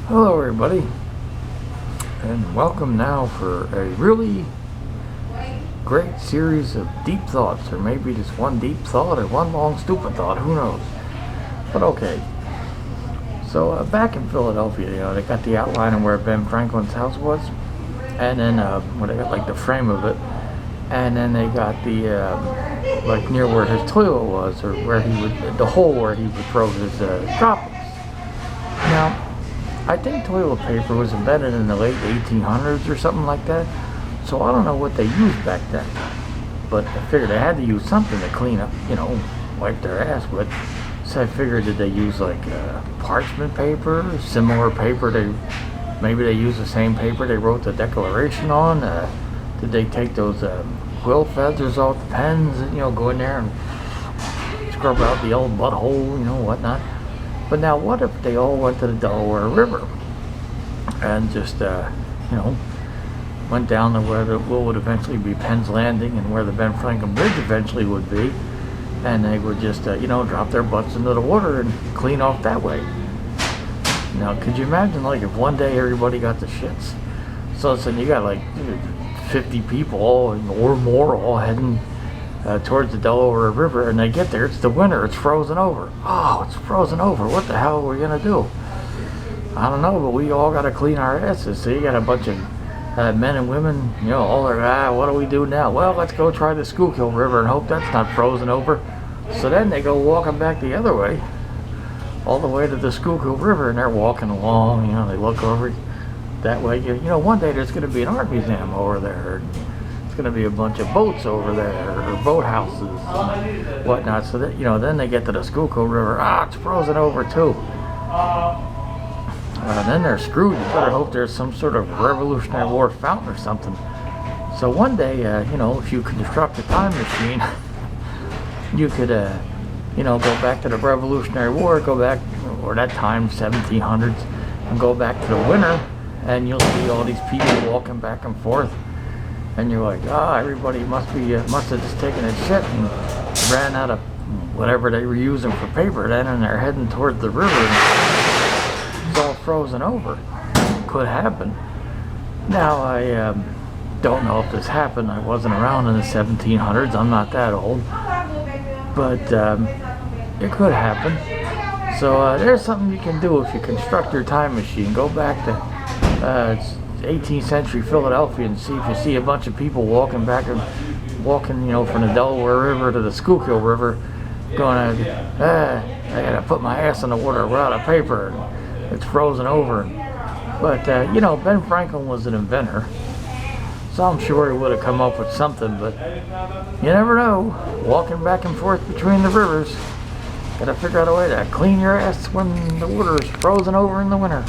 Hello everybody, and welcome now for a really great series of deep thoughts, or maybe just one deep thought or one long stupid thought, who knows. But okay, so back in Philadelphia, they got the outline of where Ben Franklin's house was, and then where they got like the frame of it, and then they got the like near where his toilet was, or where he would, the hole where he would throw his droppings. Now, I think toilet paper was invented in the late 1800s or something like that, so I don't know what they used back then, but I figured they had to use something to clean up, wipe their ass with. So I figured, did they use like parchment paper, similar paper? Maybe they used the same paper they wrote the Declaration on. Did they take those quill feathers off the pens and go in there and scrub out the old butthole, whatnot? But now, what if they all went to the Delaware River and just, went down to where what would eventually be Penn's Landing and where the Ben Franklin Bridge eventually would be, and they would just, drop their butts into the water and clean off that way? Now, could you imagine, like, if one day everybody got the shits? So all of a sudden you got, like, 50 people or more all heading towards the Delaware River, and they get there, it's the winter, it's frozen over. Oh, it's frozen over, what the hell are we gonna do? I don't know, but we all gotta clean our asses. So you got a bunch of men and women, all are, what do we do now? Well, let's go try the Schuykill River and hope that's not frozen over. So then they go walking back the other way, all the way to the Schuykill River, and they're walking along, they look over that way. One day there's gonna be an art museum over there. It's going to be a bunch of boats over there, or boathouses and whatnot. So that then they get to the Schuykill River. It's frozen over too. Then they're screwed. You better hope there's some sort of Revolutionary War fountain or something. So one day, if you construct a time machine, you could, go back to the Revolutionary War, go back, or that time, 1700s, and go back to the winter, and you'll see all these people walking back and forth. And you're like, everybody must have just taken a shit and ran out of whatever they were using for paper then, and they're heading toward the river, and it's all frozen over. Could happen. Now, I don't know if this happened. I wasn't around in the 1700s. I'm not that old. But it could happen. So there's something you can do if you construct your time machine. Go back to 18th century Philadelphia and see if you see a bunch of people walking from the Delaware River to the Schuykill River, going, I gotta put my ass in the water, we're out of paper, and it's frozen over. But Ben Franklin was an inventor, so I'm sure he would have come up with something. But you never know. Walking back and forth between the rivers, gotta figure out a way to clean your ass when the water is frozen over in the winter.